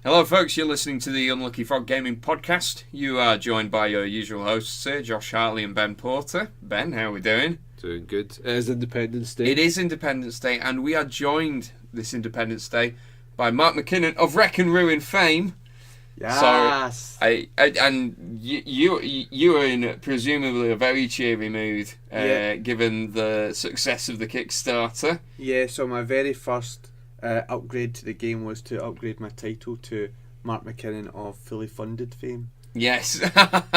Hello folks, you're listening to the Unlucky Frog Gaming Podcast. You are joined by your usual hosts here, Josh Hartley and Ben Porter. Ben, how are we doing? Doing good. It is Independence Day. It is Independence Day, and we are joined this Independence Day by Mark Mackinnon of Wreck and Ruin fame. Yes. So, you are in presumably a very cheery mood, given the success of the Kickstarter. Yeah, so my very first upgrade to the game was to upgrade my title to Mark Mackinnon of Fully Funded fame. Yes.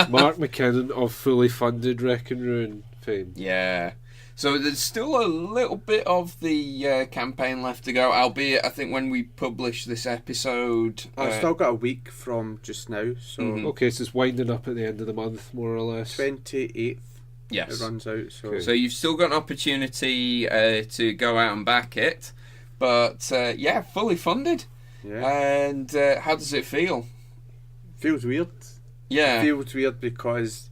Mark Mackinnon of Fully Funded Wreck and Ruin fame. Yeah. So there's still a little bit of the campaign left to go, albeit I think when we publish this episode... I've still got a week from just now, so... Okay, so it's winding up at the end of the month, more or less. 28th. Yes. It runs out, so... Okay. So you've still got an opportunity to go out and back it, but fully funded. Yeah. And how does it feel? Feels weird. Yeah. It feels weird because...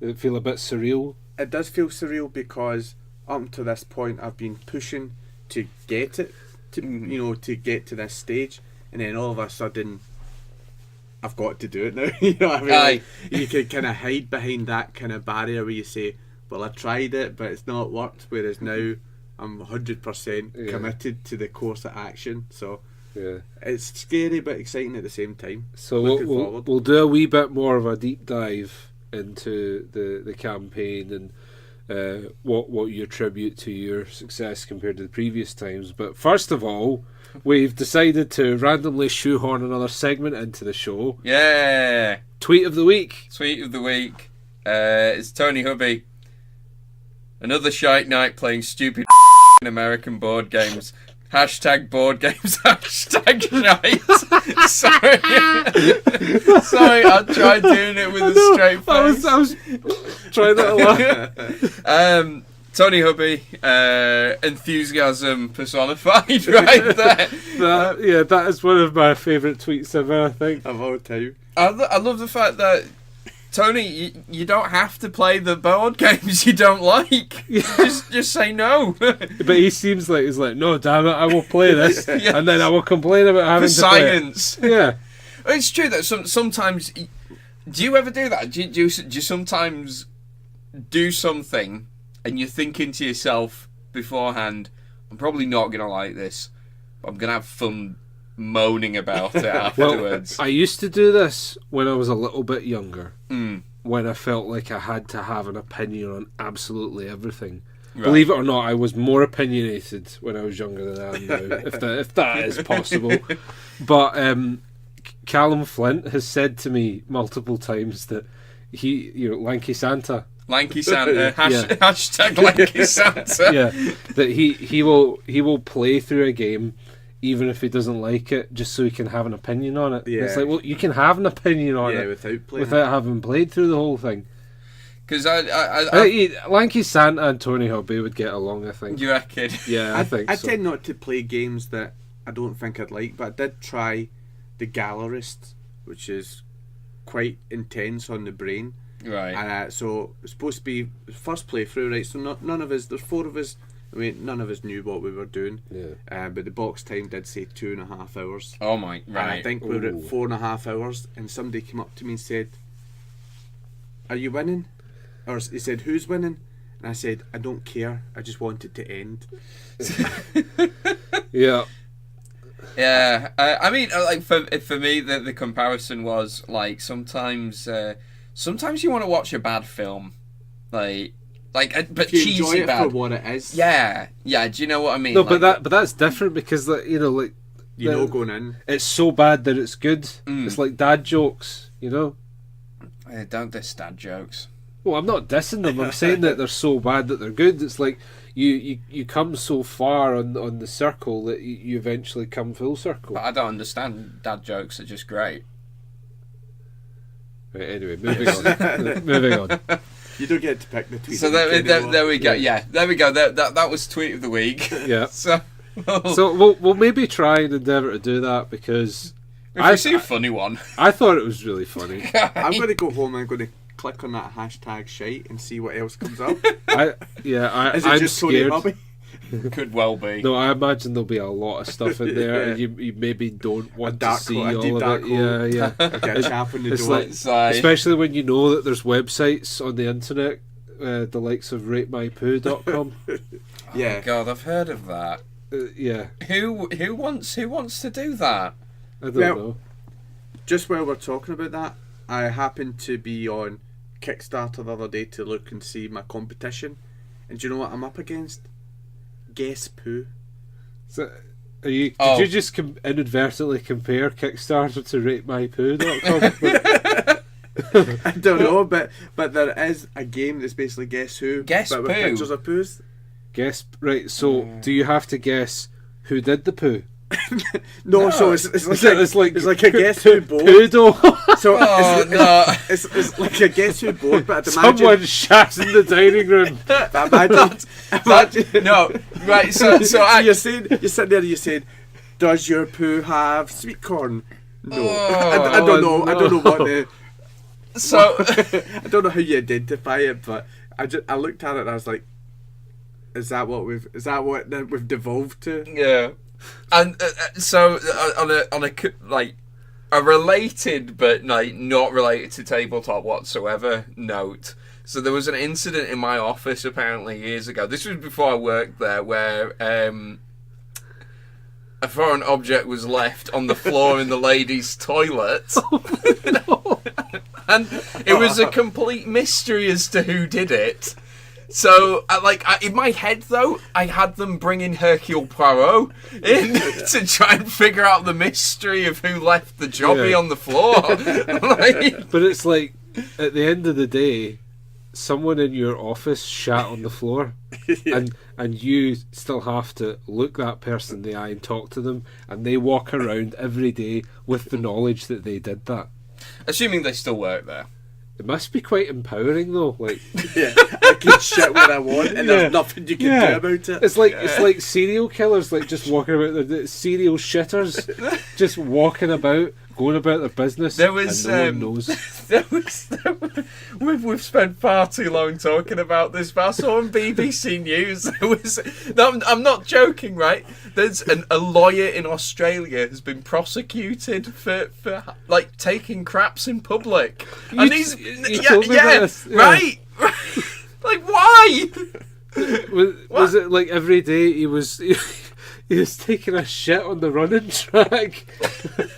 Does it feel a bit surreal? It does feel surreal because up to this point I've been pushing to get it, to get to this stage, and then all of a sudden I've got to do it now. You know what I mean? Aye. You can kind of hide behind that kind of barrier where you say, well, I tried it but it's not worked, whereas now I'm 100% committed to the course of action. So it's scary but exciting at the same time. So we'll do a wee bit more of a deep dive into the campaign and what you attribute to your success compared to the previous times. But first of all, we've decided to randomly shoehorn another segment into the show. Yeah. Tweet of the week. Tweet of the week. It's Tony Hubby. Another shite night playing stupid American board games. Hashtag board games, hashtag shite. Sorry, I tried doing it with a straight face. I was trying that a lot. Tony Hubby, enthusiasm personified right there. That is one of my favourite tweets ever, I think. Of all time. I love the fact that Tony, you don't have to play the board games you don't like. Just say no. But he seems like he's like, no, damn it, I will play this, and then I will complain about having to science. Play it. Yeah, it's true that sometimes. Do you ever do that? Do you sometimes do something and you're thinking to yourself beforehand, I'm probably not gonna like this, but I'm gonna have fun moaning about it afterwards? Well, I used to do this when I was a little bit younger, when I felt like I had to have an opinion on absolutely everything. Right. Believe it or not, I was more opinionated when I was younger than I am now, if that is possible. But Callum Flint has said to me multiple times that Lanky Santa. Lanky Santa, hashtag Lanky Santa. That he will play through a game even if he doesn't like it, just so he can have an opinion on it. Yeah. It's like, well, you can have an opinion on it without having played through the whole thing. Because Lanky Santa and Tony Hubby would get along, I think. You reckon? Yeah, I think so. I tend not to play games that I don't think I'd like, but I did try the Gallerist, which is quite intense on the brain. Right. And so it's supposed to be first playthrough, right? So none of us, there's 4 of us. I mean, none of us knew what we were doing. Yeah. But the box time did say 2.5 hours. Oh my! Right. And I think we were at 4.5 hours, and somebody came up to me and said, "Are you winning?" Or he said, "Who's winning?" And I said, "I don't care. I just want it to end." Yeah. Yeah. I mean, like for me, the comparison was like sometimes you want to watch a bad film, but you cheesy enjoy it bad for what it is. Yeah. Do you know what I mean? No, but that's different because going in, it's so bad that it's good. It's like dad jokes, Don't diss dad jokes. Well, I'm not dissing them. I'm saying that they're so bad that they're good. It's like you come so far on the circle that you eventually come full circle. But I don't understand. Dad jokes are just great. Right, anyway, moving on. You don't get to pick the tweet. So there we go. Yeah, there we go. That was tweet of the week. Yeah. So we'll maybe try and endeavour to do that because if I see a funny one. I thought it was really funny. I'm going to go home and I'm going to click on that hashtag shite and see what else comes up? Is it I'm just scared. scared. Could well be. No, I imagine there'll be a lot of stuff in there, Yeah. and you maybe don't want to dark see hole, a all deep of dark it. hole. Yeah. Get a chap on the It's door. like, especially when you know that there's websites on the internet, the likes of ratemypoo.com. Yeah. Oh God, I've heard of that. Yeah, Who wants to do that? I don't Well, know. Just while we're talking about that, I happened to be on Kickstarter the other day to look and see my competition, and do you know what I'm up against? Guess Poo. So, did you just inadvertently compare Kickstarter to ratemypoo.com? I don't know, but there is a game that's basically Guess Who, Guess but with Poo. pictures of poos. Guess, right, so do you have to guess who did the poo? No, so it's like a Guess Who board. Poodle. So no. it's like a Guess Who board, but I'd Someone imagine. shat in the dining room. Imagine. No, right. So You're sitting there and you're saying, does your poo have sweet corn? No. I don't know. I don't know what the. So I don't know how you identify it, but I looked at it and I was like, is that what we've devolved to? yeah, and so on a like a related but like not related to tabletop whatsoever note. So there was an incident in my office apparently years ago. This was before I worked there, where a foreign object was left on the floor in the ladies' toilet. And it was a complete mystery as to who did it. So, in my head, though, I had them bring in Hercule Poirot in to try and figure out the mystery of who left the jobby on the floor. But it's like, at the end of the day, someone in your office shat on the floor, and you still have to look that person in the eye and talk to them, and they walk around every day with the knowledge that they did that. Assuming they still work there. It must be quite empowering, though. Like, Yeah, I can shit where I want, and there's nothing you can do about it. it's like serial killers, like just walking about the serial shitters, just walking about, going about their business. There was, and no one knows. We've spent far too long talking about this, but I saw on BBC News I'm not joking, right? There's a lawyer in Australia has been prosecuted for like taking craps in public, and he's told me about this. Yeah. Right. Like, why? Was it like every day he was taking a shit on the running track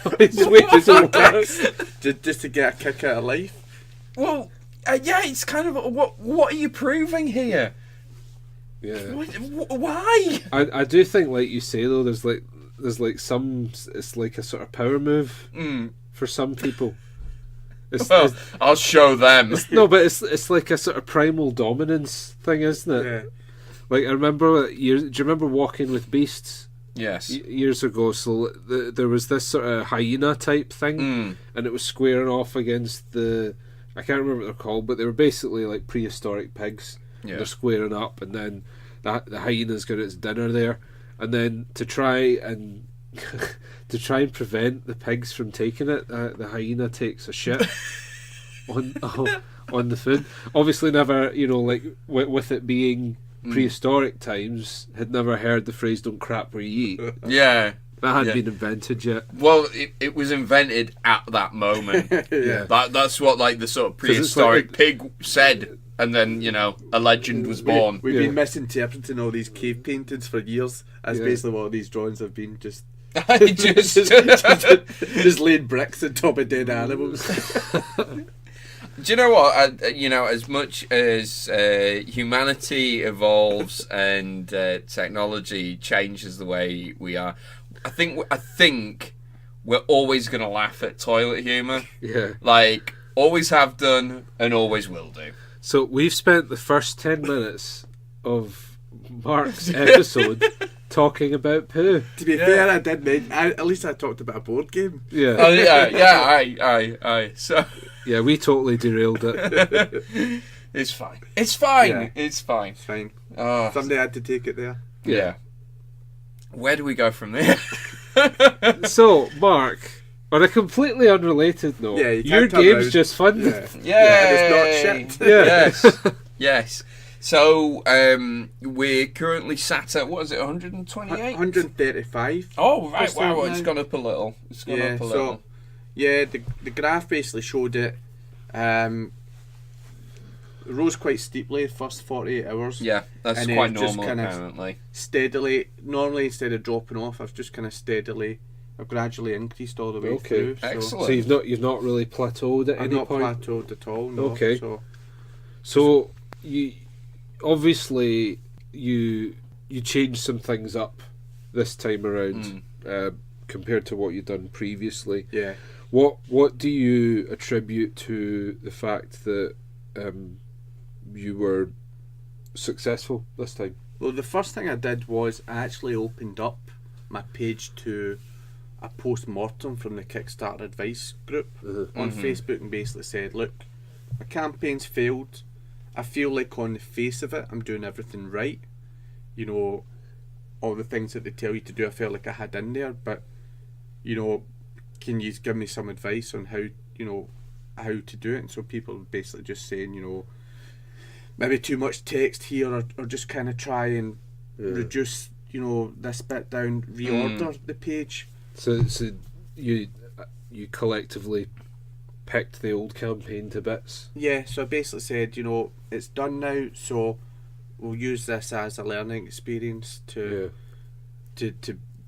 on his way to work? Just to get a kick out of life. Well, yeah, it's kind of what are you proving here? Yeah. Why? I do think, like you say though, there's like some, it's like a sort of power move for some people. Well, I'll show them. No, but it's like a sort of primal dominance thing, isn't it? Yeah. Like, I remember do you remember Walking with Beasts? Yes. Years ago, so there was this sort of hyena type thing, and it was squaring off against the, I can't remember what they're called, but they were basically like prehistoric pigs. Yeah. They're squaring up, and then the hyena's got its dinner there, and then to try and prevent the pigs from taking it, the hyena takes a shit on the food. Obviously, never, like with it being prehistoric times, had never heard the phrase "don't crap where you eat." Yeah. That hadn't been invented yet. Well, it was invented at that moment. Yeah. That's what like the sort of prehistoric pig said, and then a legend was born. We've been misinterpreting all these cave paintings for years. That's basically what these drawings have been. Just laying bricks on top of dead animals. Do you know what? As much as humanity evolves and technology changes the way we are, I think we're always going to laugh at toilet humour. Yeah. Like, always have done and always will do. So we've spent the first 10 minutes of Mark's episode talking about poo. To be fair, I did mention, at least I talked about a board game. Yeah. Oh, yeah, aye. So... Yeah, we totally derailed it. It's fine. It's fine. Yeah. It's fine. It's fine. Oh, Somebody had to take it there. yeah. Where do we go from there? So, Mark, On a completely unrelated note, Yeah, you your can't turn game's around. just funded. Yeah. And it's not shit. Yeah. Yes. Yes. So we're currently sat at, what is it, 128? 135. Oh, right. Wow, percent it's now. gone up a little. It's gone up a little. So, yeah, the graph basically showed it. Rose quite steeply the first 48 hours. Yeah, that's and then quite just normal, kind of apparently. Steadily, normally instead of dropping off, I've just kind of I've gradually increased all the way through. So Excellent. So you've not really plateaued at I've any not point? plateaued at all. No. Okay. So you obviously you changed some things up this time around compared to what you've done previously. Yeah. What do you attribute to the fact that you were successful this time? Well, the first thing I did was I actually opened up my page to a post-mortem from the Kickstarter advice group on Facebook and basically said, look, my campaign's failed. I feel like on the face of it I'm doing everything right. You know, all the things that they tell you to do I felt like I had in there, but you know, can you give me some advice on how to do it? And so people basically just saying, you know, maybe too much text here, or just kind of try and reduce, you know, this bit down, reorder the page. So you collectively picked the old campaign to bits. Yeah, so I basically said, you know, it's done now, so we'll use this as a learning experience to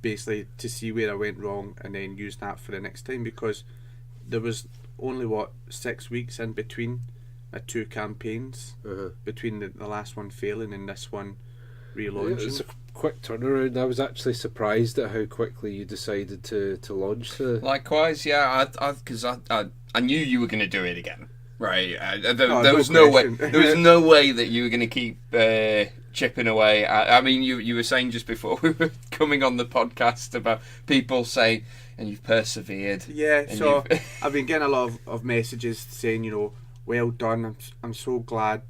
basically to see where I went wrong, and then use that for the next time, because there was only 6 weeks in between two campaigns, between the last one failing and this one relaunching. Yeah, it's a quick turnaround. I was actually surprised at how quickly you decided to launch the. Likewise, yeah, because I knew you were going to do it again, right? There was no no way. question. There was no way that you were going to keep chipping away. I mean, you were saying just before we were coming on the podcast about people saying, and you've persevered. Yeah, and so I've been getting a lot of messages saying, you know, well done. I'm so glad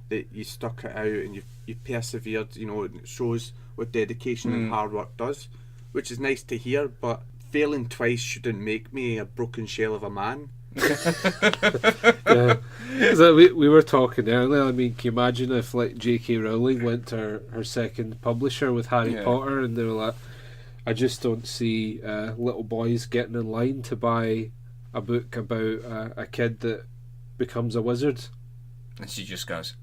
that you stuck it out and you persevered. You know, it shows what dedication and hard work does, which is nice to hear. But failing twice shouldn't make me a broken shell of a man. Yeah, so we were talking earlier. I mean, can you imagine if like J.K. Rowling went to her second publisher with Harry Potter, and they were like, I just don't see little boys getting in line to buy a book about a kid that becomes a wizard. And she just goes,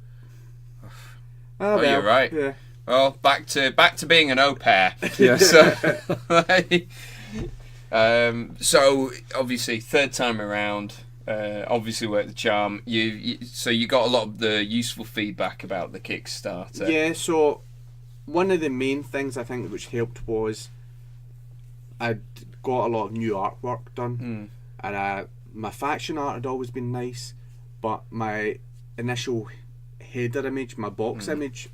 Oh, well, you're right. Yeah. Well, back to being an au pair. Yeah. So obviously third time around, obviously worked the charm. So you got a lot of the useful feedback about the Kickstarter. Yeah. So one of the main things I think which helped was I'd got a lot of new artwork done, and my faction art had always been nice, but my initial header image, my box image,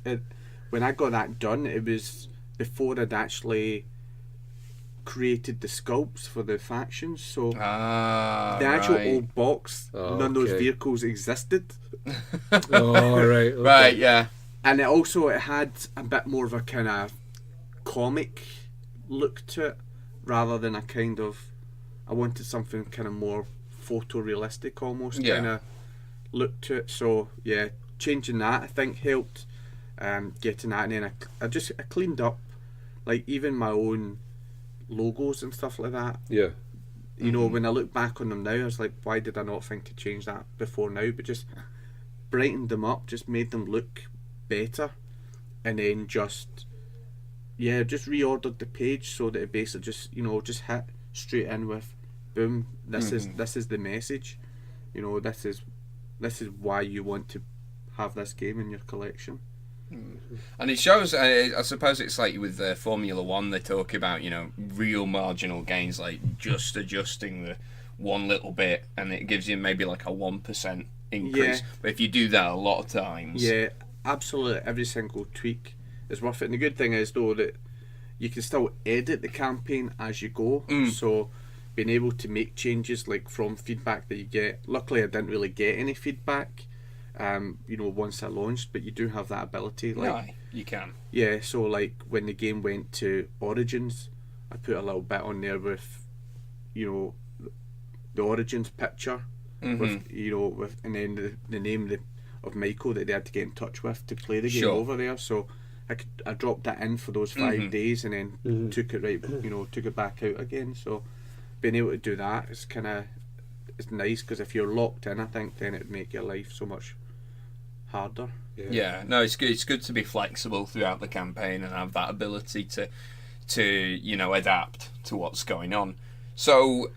when I got that done, it was before I'd actually created the sculpts for the factions, so the actual old box, none of those vehicles existed. Oh, right. Okay. Right, yeah. And it had a bit more of a kind of comic look to it, rather than a kind of, I wanted something kind of more photorealistic almost kind of look to it. So yeah, changing that I think helped, getting that, and then I cleaned up like even my own logos and stuff like that. Yeah. You know, when I look back on them now, I was like, why did I not think to change that before now? But just brightened them up, just made them look better, and then just reordered the page so that it basically just hit straight in with, boom, this is the message. You know, this is why you want to have this game in your collection. And it shows, I suppose it's like with Formula 1, they talk about, you know, real marginal gains, like just adjusting the one little bit, and it gives you maybe like a 1% increase. Yeah. But if you do that a lot of times... Yeah, absolutely, every single tweak is worth it. And the good thing is, though, that you can still edit the campaign as you go. So being able to make changes like from feedback that you get. Luckily, I didn't really get any feedback, once I launched, but you do have that ability. Like, you can. Yeah, so like when the game went to Origins, I put a little bit on there with, the Origins picture with and then the name of Michael that they had to get in touch with to play the game over there. So I dropped that in for those 5 days and then took it back out again. So being able to do that is it's nice, because if you're locked in, I think then it'd make your life so much harder. Yeah, no, it's good. It's good to be flexible throughout the campaign and have that ability to adapt to what's going on. So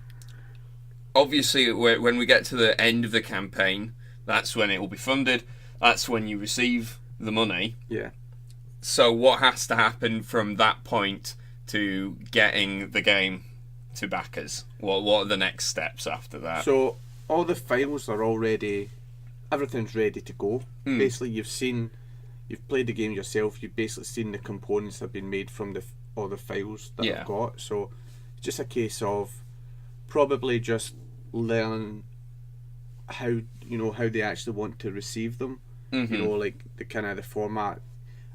obviously, when we get to the end of the campaign, that's when it will be funded. That's when you receive the money. Yeah. So what has to happen from that point to getting the game to backers? What are the next steps after that? So all the files are already, everything's ready to go. Basically, you've played the game yourself. You've basically seen the components that have been made from all the files that I've got. So it's just a case of probably just learn how they actually want to receive them. Like the format.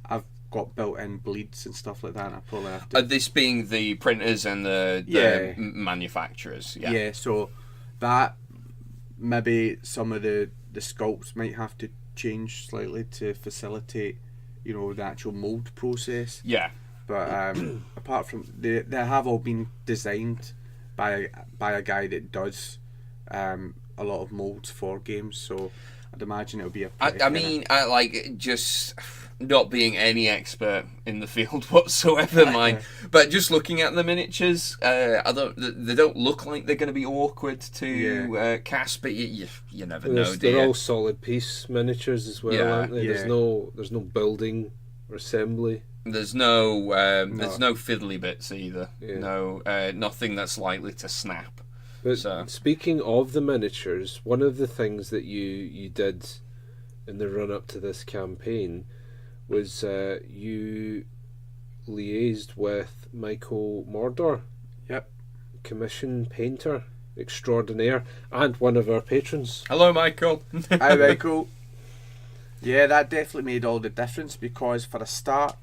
I've got built-in bleeds and stuff like that. And I probably have to. This being the printers and the manufacturers. Yeah. So that maybe some of the sculpts might have to change slightly to facilitate, the actual mold process. Yeah. But apart from they have all been designed by a guy that does a lot of molds for games. So I'd imagine it'll be a. I like just not being any expert in the field whatsoever, but just looking at the miniatures, they don't look like they're going to be awkward to cast, but you never know. They're all solid piece miniatures as well, aren't they? Yeah. There's no building or assembly. There's no fiddly bits either. Yeah. No, nothing that's likely to snap. But speaking of the miniatures, one of the things that you did in the run up to this campaign was you liaised with Michael Mordor. Yep. Commission painter extraordinaire and one of our patrons. Hello, Michael. Hi, Michael. Yeah, that definitely made all the difference, because for a start,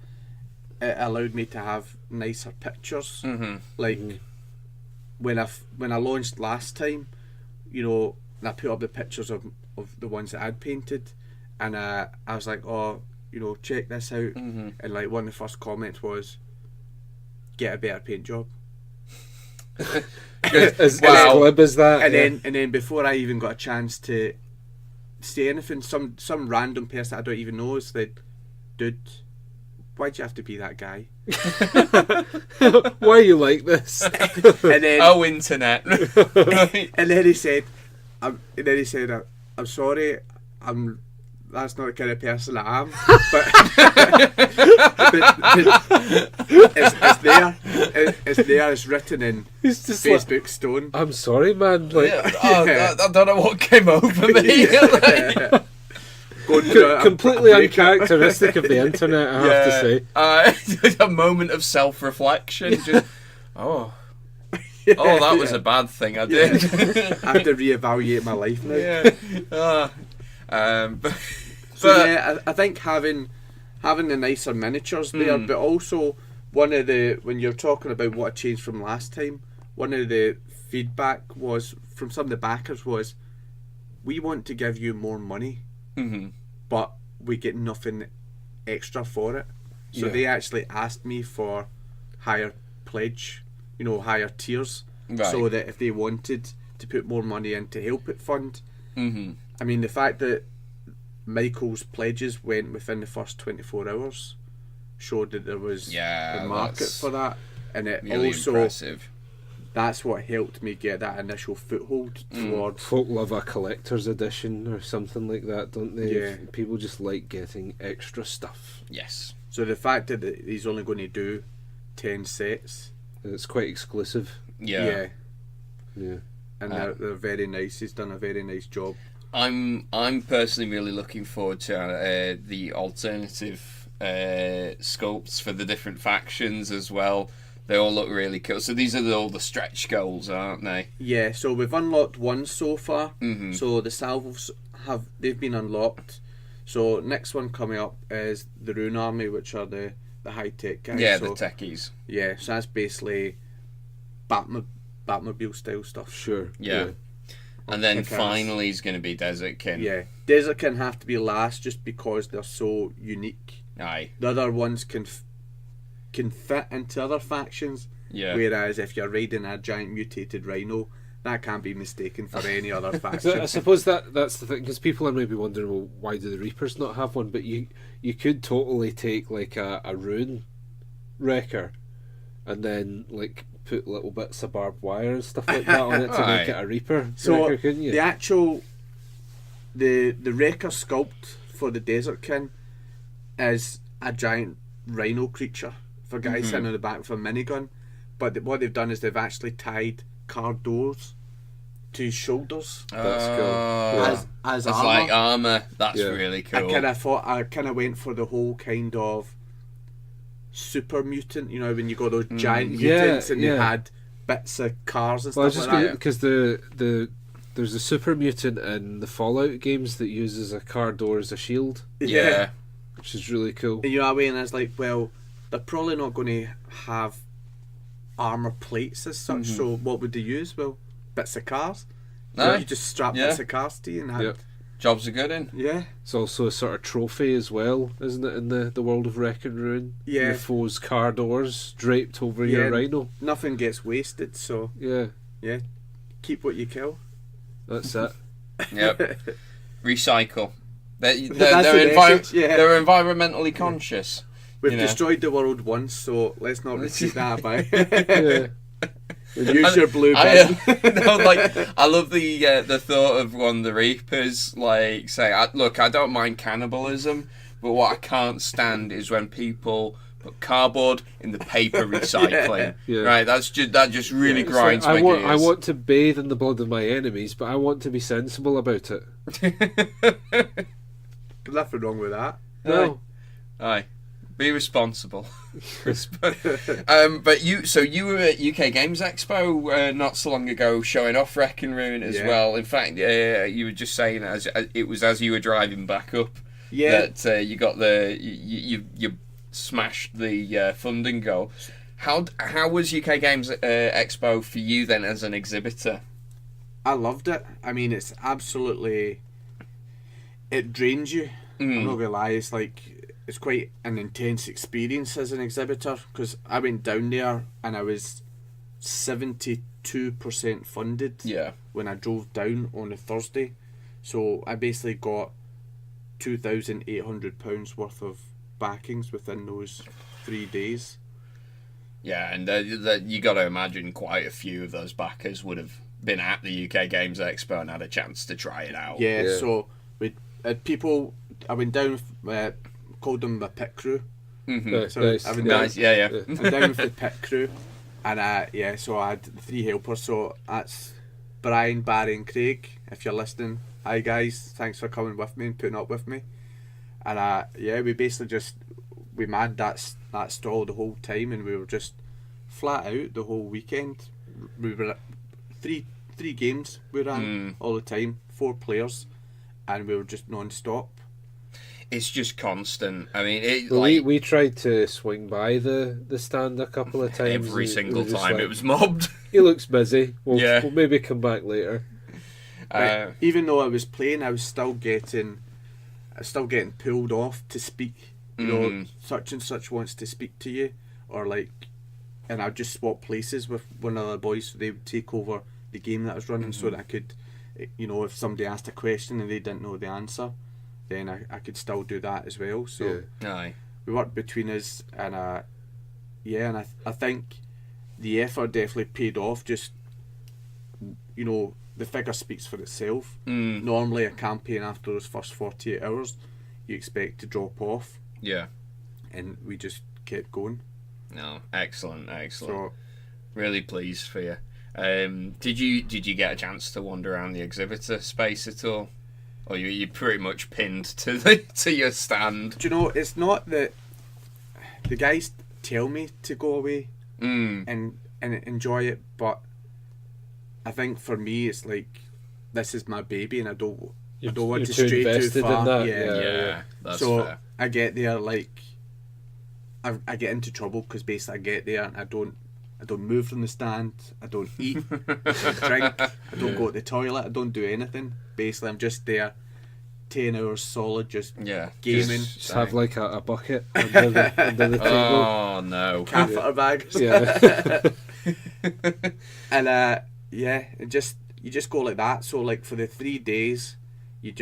it allowed me to have nicer pictures. Like when I launched last time, and I put up the pictures of the ones that I'd painted, and I was like, check this out, and like one of the first comments was, get a better paint job. As glib as that. And then before I even got a chance to say anything, some random person I don't even know said, dude, why'd you have to be that guy? Why are you like this? And then, internet. and then he said, I'm sorry, that's not the kind of person I am. But it's there. It's written in Facebook stone. I'm sorry, man. I don't know what came over me. Completely uncharacteristic of the internet, I have to say. A moment of self-reflection. Just, that was a bad thing I did. I have to reevaluate my life now. I think having the nicer miniatures there, but also when you're talking about what changed from last time, one of the feedback was from some of the backers was, we want to give you more money, but we get nothing extra for it. So they actually asked me for higher pledge, higher tiers, so that if they wanted to put more money in to help it fund. I mean, the fact that Michael's pledges went within the first 24 hours showed that there was a market for that, and it really also impressive. That's what helped me get that initial foothold towards. Folk love a collector's edition or something like that, don't they? Yeah. People just like getting extra stuff. Yes. So the fact that he's only going to do 10 sets, it's quite exclusive. Yeah. And they're very nice. He's done a very nice job. I'm personally really looking forward to the alternative sculpts for the different factions as well. They all look really cool. So these are all the stretch goals, aren't they? Yeah. So we've unlocked one so far. So the salvos they've been unlocked. So next one coming up is the Rune Army, which are the high tech guys. Yeah, the techies. Yeah. So that's basically Batmobile style stuff. Sure. Yeah. And then finally is going to be Desertkin. Yeah, Desertkin have to be last just because they're so unique. Aye. The other ones can fit into other factions. Yeah. Whereas if you're raiding a giant mutated rhino, that can't be mistaken for any other faction. I suppose that's the thing, because people are maybe wondering, well, why do the Reapers not have one? But you could totally take like a rune wrecker, and then like put little bits of barbed wire and stuff like that on it to make it a Reaper wrecker, couldn't you? The actual the wrecker sculpt for the Desertkin is a giant rhino creature for guys sitting on the back with a minigun. But what they've done is they've actually tied car doors to his shoulders. That's cool. As It's armor. like armor. That's really cool. I kind of went for the whole kind of super mutant. You know, when you got those giant mutants and they had bits of cars and stuff like that. Because there's a super mutant in the Fallout games that uses a car door as a shield. Yeah. Which is really cool. And you're away, and it's like, well, they're probably not going to have armor plates as such. So what would they use? Well, bits of cars. No. You just strap bits of cars to you and have. Jobs are good in. Yeah. It's also a sort of trophy as well, isn't it, in the world of Wreck and Ruin? Yeah. Your foe's car doors draped over your rhino. Nothing gets wasted, so Yeah. keep what you kill. That's it. Yep. Recycle. They're environmentally conscious. We've destroyed the world once, so let's not repeat that. Yeah. Use your blue bin. I love the thought of one of the Reapers like saying, "Look, I don't mind cannibalism, but what I can't stand is when people put cardboard in the paper recycling." Right? That just really grinds my gears. I want to bathe in the blood of my enemies, but I want to be sensible about it. Nothing wrong with that. No. Aye. Be responsible. But you were at UK Games Expo not so long ago, showing off Wreck and Ruin as well. In fact, you were just saying as you were driving back up that you got you smashed the funding goal. How was UK Games Expo for you then as an exhibitor? I loved it. I mean, it's absolutely, it drains you. I'm not gonna lie. It's like, it's quite an intense experience as an exhibitor, because I went down there and I was 72% funded when I drove down on a Thursday. So I basically got £2,800 worth of backings within those 3 days. Yeah, and you got to imagine quite a few of those backers would have been at the UK Games Expo and had a chance to try it out. Yeah. So we had people. I went down, called them the pit crew. Nice. I went Nice, down, I'm down with the pit crew, and so I had 3 helpers. So that's Brian, Barry, and Craig. If you're listening, hi guys, thanks for coming with me and putting up with me. And we basically we manned that stall the whole time, and we were just flat out the whole weekend. We were three games we ran all the time, 4 players, and we were just non-stop. It's just constant. I mean, we tried to swing by the stand a couple of times. Every single time it was mobbed. He looks busy. We'll maybe come back later. Even though I was playing, I was still getting pulled off to speak. You know, such and such wants to speak to you, or and I'd just swap places with one of the boys, so they would take over the game that I was running, so that I could, if somebody asked a question and they didn't know the answer, then I could still do that as well. So we worked between us, and and I think the effort definitely paid off. Just the figure speaks for itself. Normally a campaign after those first 48 hours you expect to drop off, and we just kept going. No, excellent. So really pleased for you. Did you get a chance to wander around the exhibitor space at all? Or you pretty much pinned to your stand? Do you know, it's not that the guys tell me to go away and enjoy it, but I think for me it's like, this is my baby, and I don't want to stray too far. That's so fair. I get there, I get into trouble because basically I get there and I don't move from the stand. I don't eat. I don't drink. I don't go to the toilet. I don't do anything. Basically, I'm just there 10 hours solid, just gaming. Just have like a bucket under the table. Oh no. Catheter bags. Yeah. And you just go like that. So like for the 3 days, you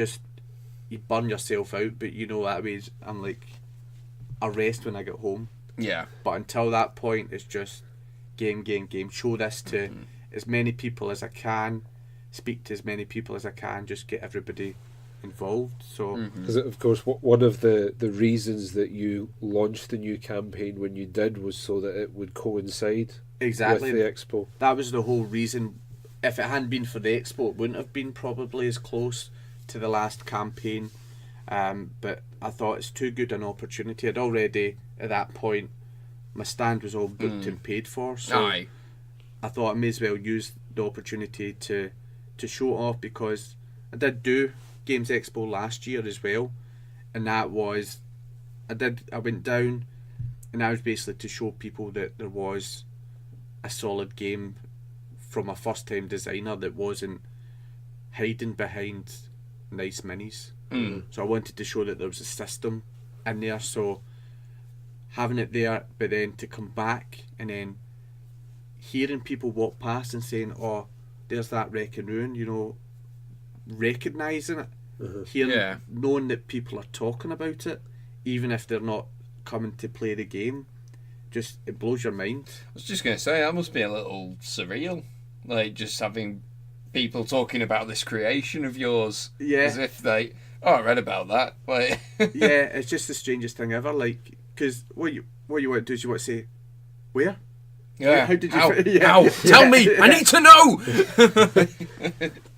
burn yourself out, but you know that way I'm like, I rest when I get home. Yeah. But until that point, it's just game. Show this to as many people as I can. Speak to as many people as I can. Just get everybody involved. So, because of course, one of the reasons that you launched the new campaign when you did was so that it would coincide exactly with the expo. That was the whole reason. If it hadn't been for the expo, it wouldn't have been probably as close to the last campaign. But I thought it's too good an opportunity. I'd already at that point, my stand was all booked and paid for, so Aye. I thought I may as well use the opportunity to show it off, because I did do Games Expo last year as well, and that was I went down, and that was basically to show people that there was a solid game from a first time designer that wasn't hiding behind nice minis. So I wanted to show that there was a system in there, so having it there, but then to come back and then hearing people walk past and saying, oh, there's that Wreck and Ruin, you know, recognising it, hearing, knowing that people are talking about it, even if they're not coming to play the game, just, it blows your mind. I was just going to say, that must be a little surreal, like just having people talking about this creation of yours, as if they, I read about that. Like, yeah, it's just the strangest thing ever. Like, because what you want to do is you want to say, where? Yeah. How did you? How? Tell me. I need to know.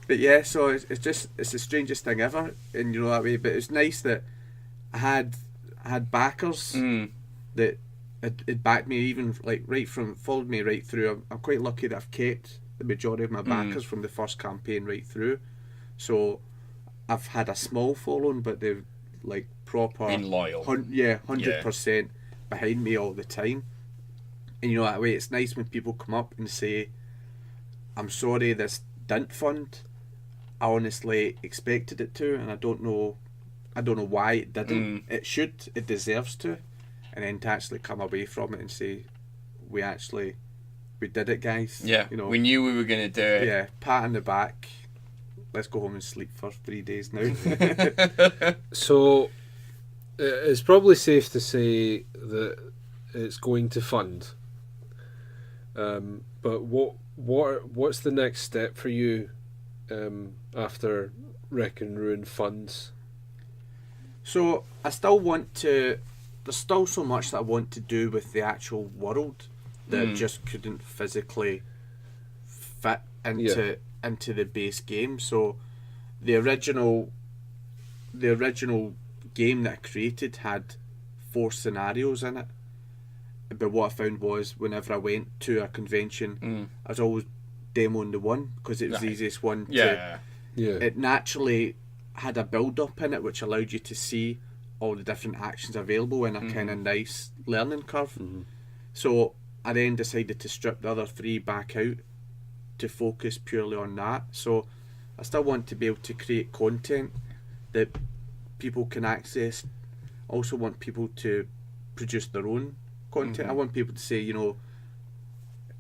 But yeah, so it's the strangest thing ever, and you know that way. But it's nice that I had backers that it backed me, even like followed me right through. I'm quite lucky that I've kept the majority of my backers from the first campaign right through. So I've had a small following, but they've like proper been loyal. 100% behind me all the time. And you know that way, it's nice when people come up and say, I'm sorry this didn't fund. I honestly expected it to, and I don't know why it didn't. It should, it deserves to. And then to actually come away from it and say, we did it, guys. Yeah, you know, we knew we were going to do it. Yeah, pat on the back. Let's go home and sleep for 3 days now. So it's probably safe to say that it's going to fund. But what's the next step for you after Wreck and Ruin funds? So I still want to. There's still so much that I want to do with the actual world that just couldn't physically fit into the base game. So the original game that I created had 4 scenarios in it. But what I found was, whenever I went to a convention, I was always demoing the one, because it was the easiest one to... It naturally had a build-up in it, which allowed you to see all the different actions available in a kind of nice learning curve. So I then decided to strip the other 3 back out to focus purely on that. So I still want to be able to create content that people can access. I also want people to produce their own content. I want people to say, you know,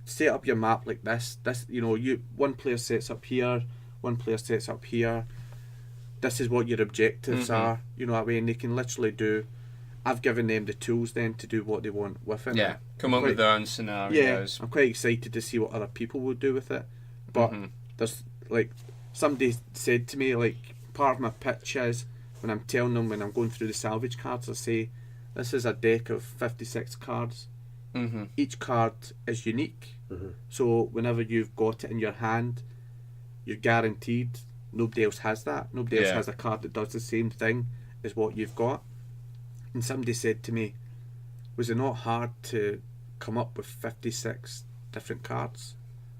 set up your map like this. This, you know, one player sets up here, one player sets up here. This is what your objectives are. You know that way, and they can literally do. I've given them the tools then to do what they want with it. Yeah, come up with their own scenarios. Yeah, I'm quite excited to see what other people will do with it. But there's like, somebody said to me, like, part of my pitch is, when I'm telling them, when I'm going through the salvage cards, I say, this is a deck of 56 cards. Each card is unique. So whenever you've got it in your hand, you're guaranteed nobody else has that. Nobody else has a card that does the same thing as what you've got. And somebody said to me, was it not hard to come up with 56 different cards?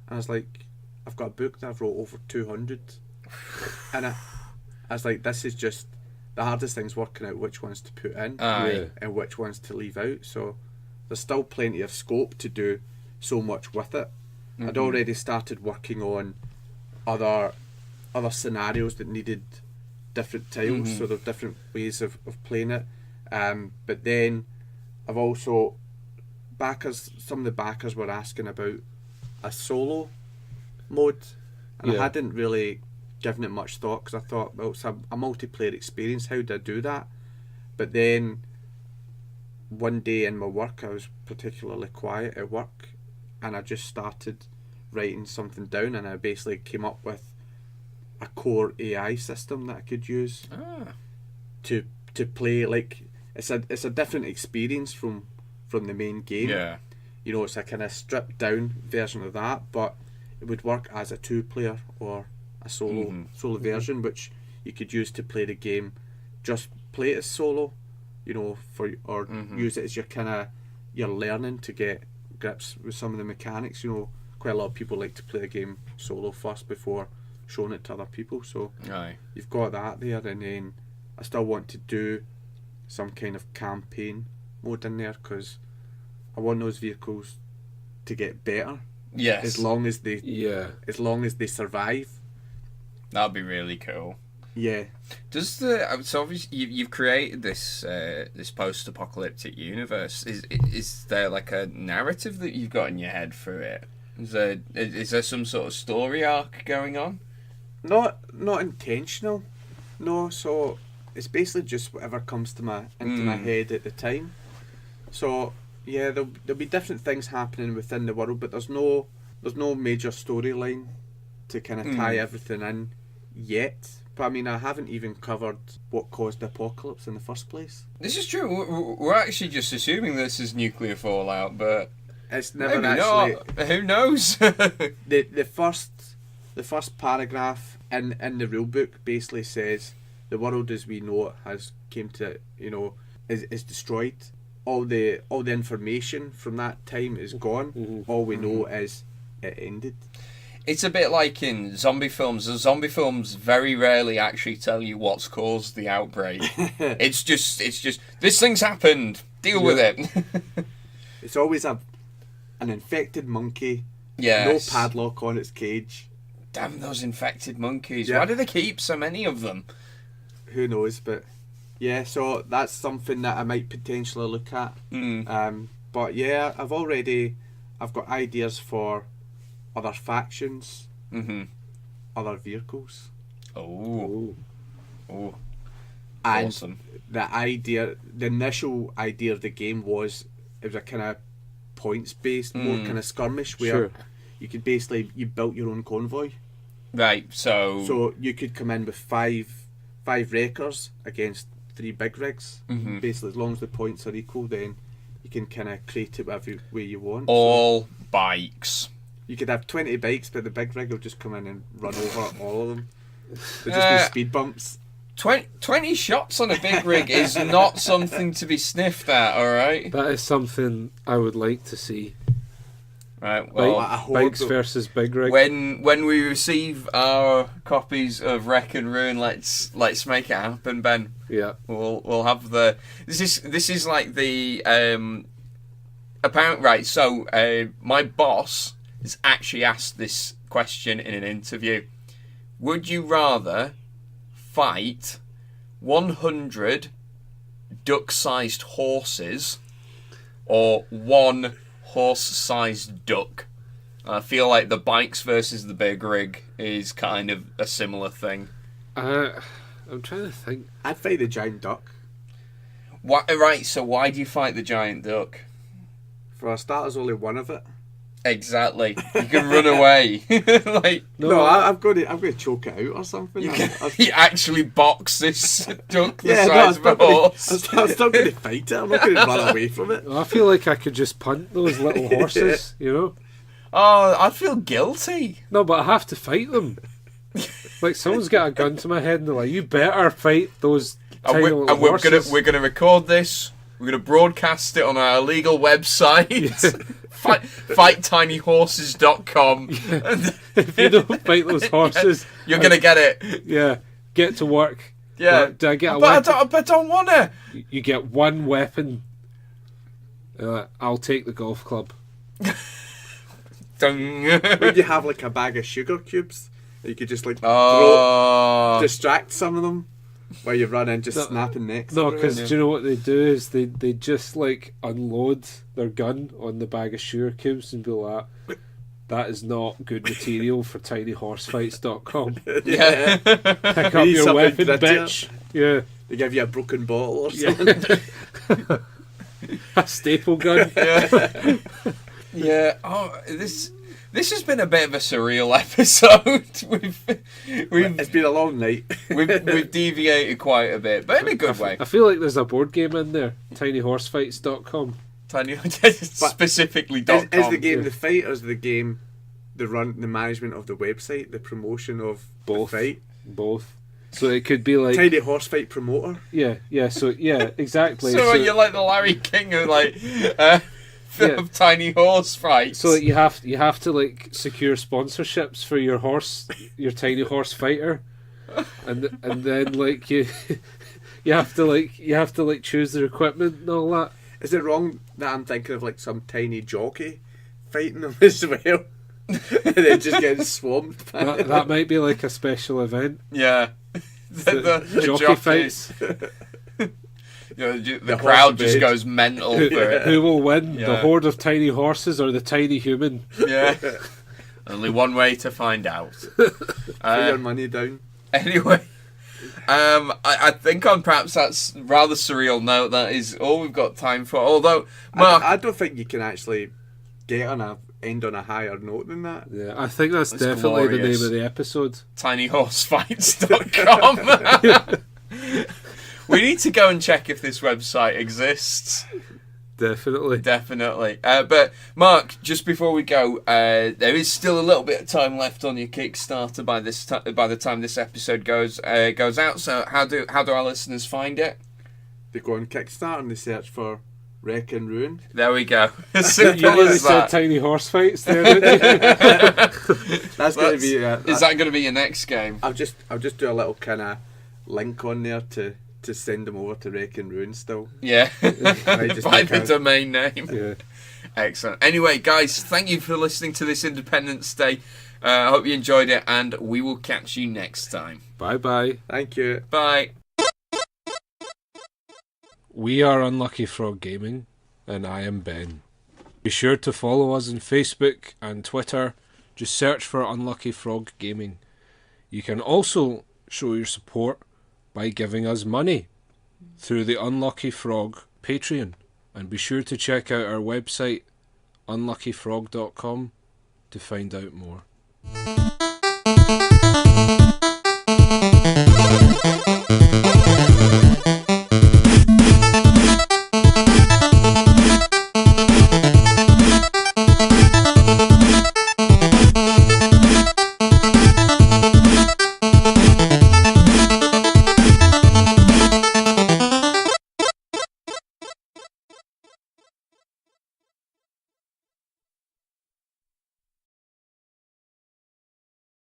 And I was like, I've got a book that I've wrote over 200. And I was like, this is just the hardest thing's working out which ones to put in and which ones to leave out. So there's still plenty of scope to do so much with it. I'd already started working on other scenarios that needed different tiles, so there are different ways of playing it. But then I've also some of the backers were asking about a solo mode, and I hadn't really given it much thought because I thought, well, it's a multiplayer experience. How do I do that? But then one day in my work, I was particularly quiet at work, and I just started writing something down, and I basically came up with a core AI system that I could use to play. Like it's a different experience from the main game. Yeah. You know, it's a kind of stripped down version of that, but it would work as a 2-player or a solo version, which you could use to play the game. Just play it as solo, you know, use it as you're learning to get grips with some of the mechanics. You know, quite a lot of people like to play a game solo first before showing it to other people. So you've got that there, and then I still want to do some kind of campaign mode in there because I want those vehicles to get better. Yes. As long as they survive. That'd be really cool. Yeah. So obviously you've created this post-apocalyptic universe. Is there like a narrative that you've got in your head for it? Is there some sort of story arc going on? Not intentional. No. So it's basically just whatever comes to my head at the time. So yeah, there'll be different things happening within the world, but there's no major storyline to kind of tie everything in yet. But I mean, I haven't even covered what caused the apocalypse in the first place. This is true. We're actually just assuming this is nuclear fallout, but it's never maybe actually. Not. Who knows? the first paragraph in the rulebook basically says the world as we know it has came to, you know, is destroyed. All the information from that time is gone. All we know is it ended. It's a bit like in zombie films. The zombie films very rarely actually tell you what's caused the outbreak. It's just this thing's happened. Deal with it. It's always an infected monkey. Yes. No padlock on its cage. Damn those infected monkeys. Yeah. Why do they keep so many of them? Who knows, but yeah, so that's something that I might potentially look at. But yeah, I've got ideas for other factions, other vehicles. Oh. And Awesome. the initial idea of the game was it was a kind of points based, more kind of skirmish where you could you built your own convoy. Right, so you could come in with five wreckers against 3 big rigs. Basically, as long as the points are equal, then you can kind of create it whatever way you want. All bikes. You could have 20 bikes, but the big rig will just come in and run over all of them. There'll just be speed bumps. 20 shots on a big rig is not something to be sniffed at, alright? That is something I would like to see. Right, well, bikes versus big rig. When we receive our copies of Wreck and Ruin, let's make it happen, Ben. Yeah. We'll have the this is like the apparent right. So my boss has actually asked this question in an interview. Would you rather fight 100 duck-sized horses or one horse-sized duck? I feel like the bikes versus the big rig is kind of a similar thing. I'm trying to think. I'd fight the giant duck. Right, so why do you fight the giant duck? For a start, there's only one of it. Exactly. You can run away. I'm going to choke it out or something. You actually box this duck the size of a horse. I'm still going to fight it. I'm not going to run away from it. I feel like I could just punt those little horses, you know? Oh, I feel guilty. No, but I have to fight them. Like, someone's got a gun to my head and they're like, you better fight those tiny little horses. We're gonna record this. We're gonna broadcast it on our illegal website. FightTinyHorses.com. If you don't fight those horses, you're gonna get it. Yeah, get to work. Yeah, do I get a weapon? I don't wanna. You get one weapon. I'll take the golf club. Dung. When you have like a bag of sugar cubes, you could just like distract some of them while you run in, just snapping necks. No, because do you know what they do is they just like unload their gun on the bag of sugar cubes and be like, that is not good material for tinyhorsefights.com. Yeah. Pick up your weapon, grittier. bitch. Yeah. They give you a broken bottle or something. A staple gun. Yeah. Yeah. Oh, this has been a bit of a surreal episode. It's been a long night. we've deviated quite a bit, but in a good way. I feel like there's a board game in there. Tinyhorsefights.com. Specifically .com. Is the game the fight, or is the game the management of the website, the promotion of both the fight? Both. So it could be like Tiny Horse Fight promoter. Yeah. So exactly. So you're like the Larry King of of tiny horse fights. So you have to like secure sponsorships for your horse, your tiny horse fighter, and then like you have to choose their equipment and all that. Is it wrong that I'm thinking of like some tiny jockey fighting them as well? And then just getting swamped by that might be like a special event. Yeah. The jockey fights. The crowd just goes mental for it. Who will win? The horde of tiny horses or the tiny human? Yeah. Only one way to find out. Put your money down. Anyway, I think on perhaps that's rather surreal note, that is all we've got time for. Although, Mark, I don't think you can actually end on a higher note than that. Yeah, I think that's definitely glorious. The name of the episode. tinyhorsefights.com. We need to go and check if this website exists. Definitely. But Mark, just before we go, there is still a little bit of time left on your Kickstarter by the time this episode goes out. So how do our listeners find it? They go on Kickstarter and they search for Wreck and Ruin. There we go. As You simple really as said that. tiny horse fights there, didn't you? That's going to be. Is that going to be your next game? I'll just do a little kind of link on there to send them over to Wreck and Ruin still. Yeah. By the domain name. Yeah. Excellent. Anyway, guys, thank you for listening to this Independence Day. I hope you enjoyed it, and we will catch you next time. Bye. Thank you. Bye. We are Unlucky Frog Gaming, and I am Ben. Be sure to follow us on Facebook and Twitter. Just search for Unlucky Frog Gaming. You can also show your support by giving us money through the Unlucky Frog Patreon. And be sure to check out our website, unluckyfrog.com, to find out more.